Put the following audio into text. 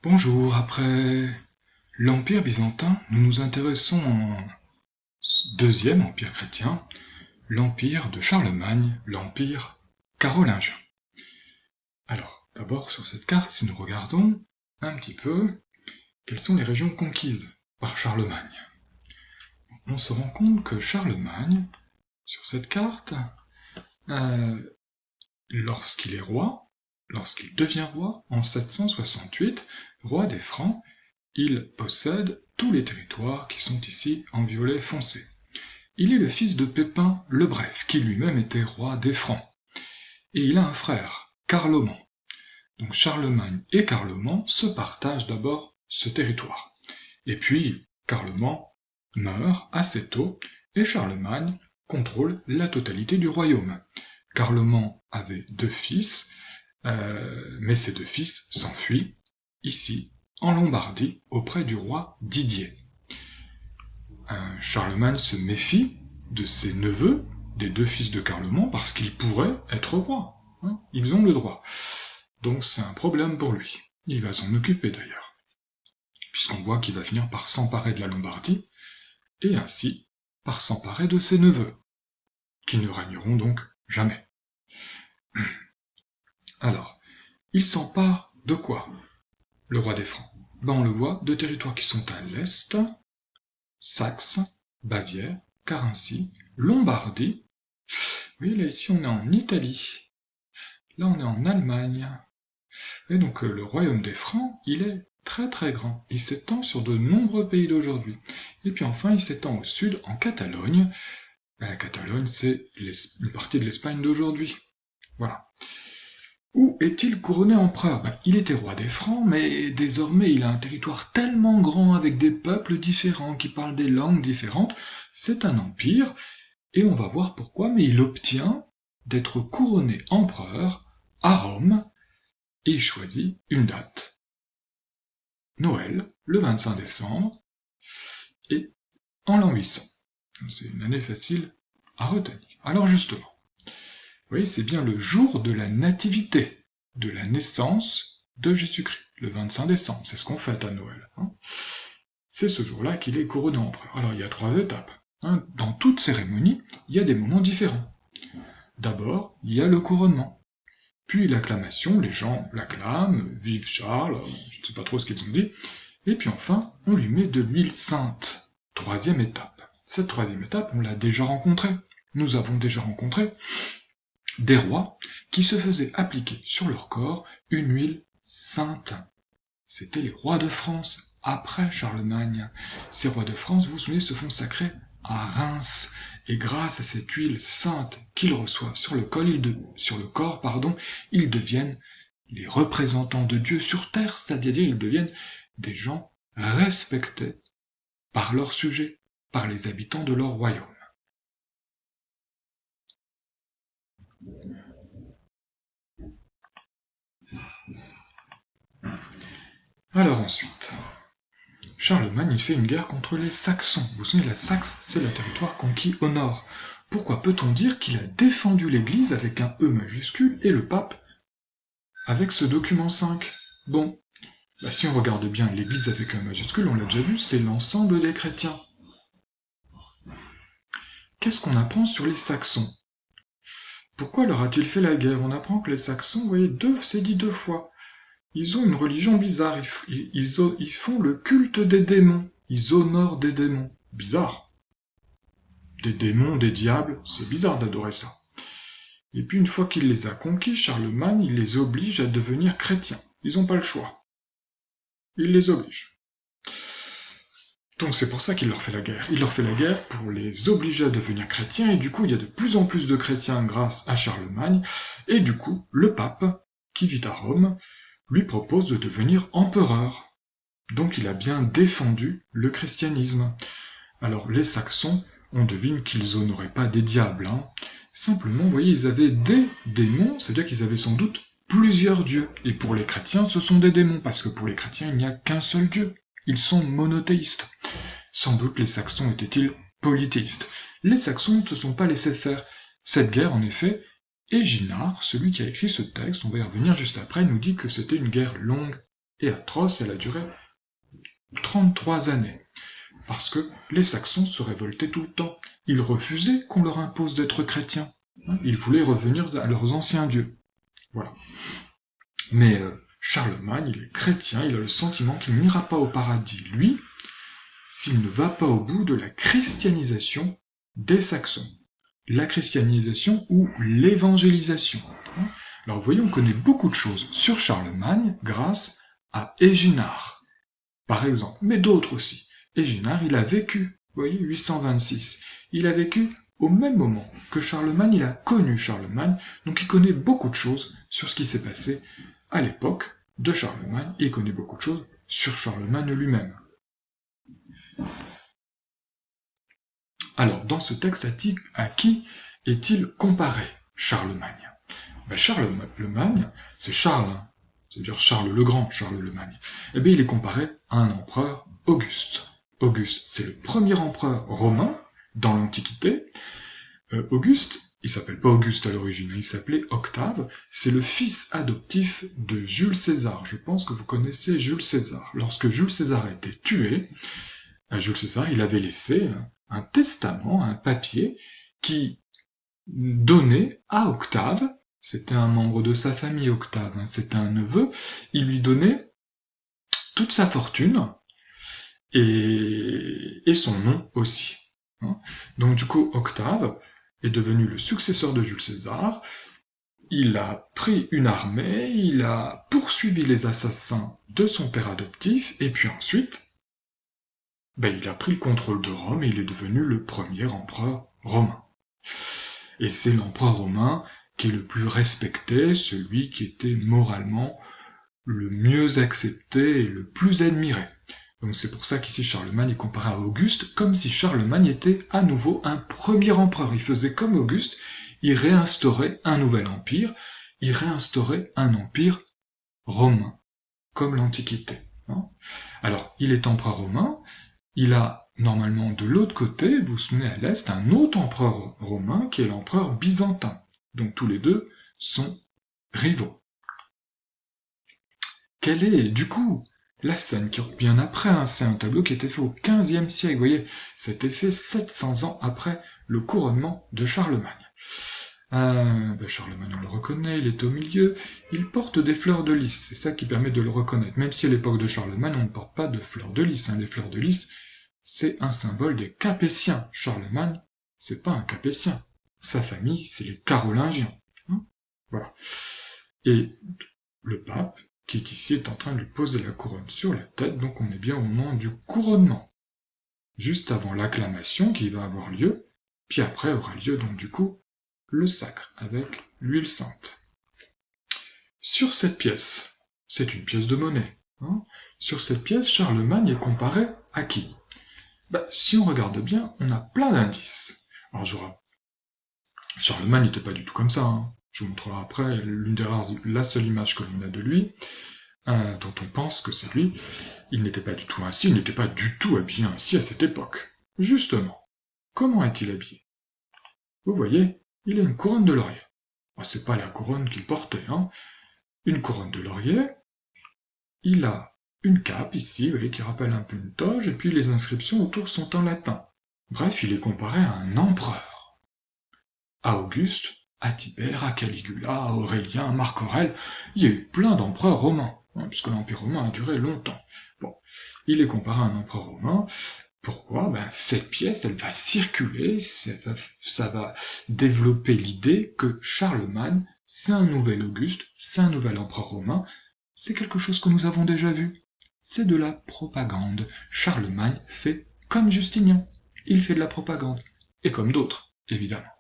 Bonjour, après l'Empire byzantin, nous nous intéressons au deuxième empire chrétien, l'empire de Charlemagne, l'empire carolingien. Alors, d'abord sur cette carte, si nous regardons un petit peu, quelles sont les régions conquises par Charlemagne? On se rend compte que Charlemagne, sur cette carte, lorsqu'il est roi, lorsqu'il devient roi, en 768, roi des Francs, il possède tous les territoires qui sont ici en violet foncé. Il est le fils de Pépin le Bref, qui lui-même était roi des Francs. Et il a un frère, Carloman. Donc Charlemagne et Carloman se partagent d'abord ce territoire. Et puis, Carloman meurt assez tôt, et Charlemagne contrôle la totalité du royaume. Carloman avait 2 fils, mais ces 2 fils s'enfuient, ici, en Lombardie, auprès du roi Didier. Charlemagne se méfie de ses neveux, des 2 fils de Carloman, parce qu'ils pourraient être rois. Ils ont le droit. Donc c'est un problème pour lui. Il va s'en occuper d'ailleurs, puisqu'on voit qu'il va finir par s'emparer de la Lombardie, et ainsi par s'emparer de ses neveux, qui ne régneront donc jamais. Alors, il s'empare de quoi, le roi des Francs? On le voit, de territoires qui sont à l'est, Saxe, Bavière, Carinthie, Lombardie. Oui, là ici on est en Italie. Là on est en Allemagne. Et donc le royaume des Francs, il est très très grand. Il s'étend sur de nombreux pays d'aujourd'hui. Et puis enfin, il s'étend au sud, en Catalogne. La Catalogne, c'est une partie de l'Espagne d'aujourd'hui. Voilà. Où est-il couronné empereur? Il était roi des Francs, mais désormais il a un territoire tellement grand avec des peuples différents qui parlent des langues différentes. C'est un empire, et on va voir pourquoi, mais il obtient d'être couronné empereur à Rome, et il choisit une date. Noël, le 25 décembre, et en l'an 800. C'est une année facile à retenir. Alors justement, vous voyez, c'est bien le jour de la nativité, de la naissance de Jésus-Christ, le 25 décembre. C'est ce qu'on fête à Noël. C'est ce jour-là qu'il est couronné empereur. Alors il y a 3 étapes. Dans toute cérémonie, il y a des moments différents. D'abord, il y a le couronnement. Puis l'acclamation, les gens l'acclament, vive Charles, je ne sais pas trop ce qu'ils ont dit. Et puis enfin, on lui met de l'huile sainte. 3e étape. Cette 3e étape, on l'a déjà rencontrée. Nous avons déjà rencontré des rois qui se faisaient appliquer sur leur corps une huile sainte. C'étaient les rois de France, après Charlemagne. Ces rois de France, vous vous souvenez, se font sacrer à Reims. Et grâce à cette huile sainte qu'ils reçoivent sur le corps, ils deviennent les représentants de Dieu sur terre, c'est-à-dire ils deviennent des gens respectés par leurs sujets, par les habitants de leur royaume. Alors ensuite, Charlemagne il fait une guerre contre les Saxons. Vous vous souvenez, la Saxe, c'est le territoire conquis au nord. Pourquoi peut-on dire qu'il a défendu l'Église avec un E majuscule et le pape avec ce document 5? Bon, si on regarde bien l'Église avec un majuscule, on l'a déjà vu, c'est l'ensemble des chrétiens. Qu'est-ce qu'on apprend sur les Saxons? Pourquoi leur a-t-il fait la guerre? On apprend que les Saxons, vous voyez, c'est dit 2 fois. Ils ont une religion bizarre, ils font le culte des démons, ils honorent des démons. Bizarre. Des démons, des diables, c'est bizarre d'adorer ça. Et puis une fois qu'il les a conquis, Charlemagne, il les oblige à devenir chrétiens. Ils n'ont pas le choix. Il les oblige. Donc c'est pour ça qu'il leur fait la guerre. Il leur fait la guerre pour les obliger à devenir chrétiens, et du coup il y a de plus en plus de chrétiens grâce à Charlemagne, et du coup le pape, qui vit à Rome, lui propose de devenir empereur. Donc il a bien défendu le christianisme. Alors les Saxons, on devine qu'ils honoraient pas des diables. Simplement, vous voyez, ils avaient des démons, c'est-à-dire qu'ils avaient sans doute plusieurs dieux. Et pour les chrétiens, ce sont des démons, parce que pour les chrétiens, il n'y a qu'un seul dieu. Ils sont monothéistes. Sans doute les Saxons étaient-ils polythéistes. Les Saxons ne se sont pas laissés faire cette guerre, en effet, et Ginard, celui qui a écrit ce texte, on va y revenir juste après, nous dit que c'était une guerre longue et atroce, elle a duré 33 années. Parce que les Saxons se révoltaient tout le temps. Ils refusaient qu'on leur impose d'être chrétiens. Ils voulaient revenir à leurs anciens dieux. Voilà. Mais Charlemagne, il est chrétien, il a le sentiment qu'il n'ira pas au paradis, lui, s'il ne va pas au bout de la christianisation des Saxons. La christianisation ou l'évangélisation. Alors vous voyez, on connaît beaucoup de choses sur Charlemagne grâce à Éginard, par exemple, mais d'autres aussi. Éginard, il a vécu, vous voyez, 826. Il a vécu au même moment que Charlemagne, il a connu Charlemagne, donc il connaît beaucoup de choses sur ce qui s'est passé à l'époque de Charlemagne, et il connaît beaucoup de choses sur Charlemagne lui-même. Alors, dans ce texte, à qui est-il comparé, Charlemagne? Charlemagne, c'est Charles, c'est-à-dire Charles le Grand, Charles Lemagne. Eh bien, il est comparé à un empereur Auguste. Auguste, c'est le premier empereur romain dans l'Antiquité. Auguste, il s'appelle pas Auguste à l'origine, il s'appelait Octave, c'est le fils adoptif de Jules César. Je pense que vous connaissez Jules César. Lorsque Jules César a été tué, Jules César, il avait laissé un testament, un papier, qui donnait à Octave, c'était un membre de sa famille Octave, c'était un neveu, il lui donnait toute sa fortune, et son nom aussi. Donc du coup, Octave est devenu le successeur de Jules César, il a pris une armée, il a poursuivi les assassins de son père adoptif, et puis ensuite, il a pris le contrôle de Rome et il est devenu le premier empereur romain. Et c'est l'empereur romain qui est le plus respecté, celui qui était moralement le mieux accepté et le plus admiré. Donc c'est pour ça qu'ici Charlemagne est comparé à Auguste, comme si Charlemagne était à nouveau un premier empereur. Il faisait comme Auguste, il réinstaurait un nouvel empire, il réinstaurait un empire romain, comme l'Antiquité. Alors, il est empereur romain, il a normalement de l'autre côté, vous vous souvenez à l'est, un autre empereur romain qui est l'empereur byzantin. Donc tous les deux sont rivaux. Quelle est, du coup, la scène qui revient après, c'est un tableau qui était fait au XVe siècle, vous voyez, c'était fait 700 ans après le couronnement de Charlemagne. Charlemagne, on le reconnaît, il est au milieu, il porte des fleurs de lys, c'est ça qui permet de le reconnaître, même si à l'époque de Charlemagne, on ne porte pas de fleurs de lys, les fleurs de lys, c'est un symbole des Capétiens. Charlemagne, c'est pas un Capétien, sa famille, c'est les Carolingiens. Voilà. Et le pape, qui est ici, est en train de lui poser la couronne sur la tête, donc on est bien au moment du couronnement. Juste avant l'acclamation qui va avoir lieu, puis après aura lieu donc du coup le sacre avec l'huile sainte. Sur cette pièce, c'est une pièce de monnaie, sur cette pièce, Charlemagne est comparé à qui? Si on regarde bien, on a plein d'indices. Alors Charlemagne n'était pas du tout comme ça, Je vous montrerai après la seule image que l'on a de lui, dont on pense que c'est lui. Il n'était pas du tout ainsi, il n'était pas du tout habillé ainsi à cette époque. Justement, comment est-il habillé? Vous voyez, il a une couronne de laurier. C'est pas la couronne qu'il portait, Une couronne de laurier. Il a une cape ici, vous voyez, qui rappelle un peu une toge, et puis les inscriptions autour sont en latin. Bref, il est comparé à un empereur. À Auguste, à Tibère, à Caligula, à Aurélien, à Marc Aurèle, il y a eu plein d'empereurs romains, puisque l'Empire romain a duré longtemps. Bon, il est comparé à un empereur romain. Pourquoi? Cette pièce, elle va circuler, ça va développer l'idée que Charlemagne, c'est un nouvel Auguste, c'est un nouvel empereur romain, c'est quelque chose que nous avons déjà vu. C'est de la propagande. Charlemagne fait comme Justinien. Il fait de la propagande. Et comme d'autres, évidemment.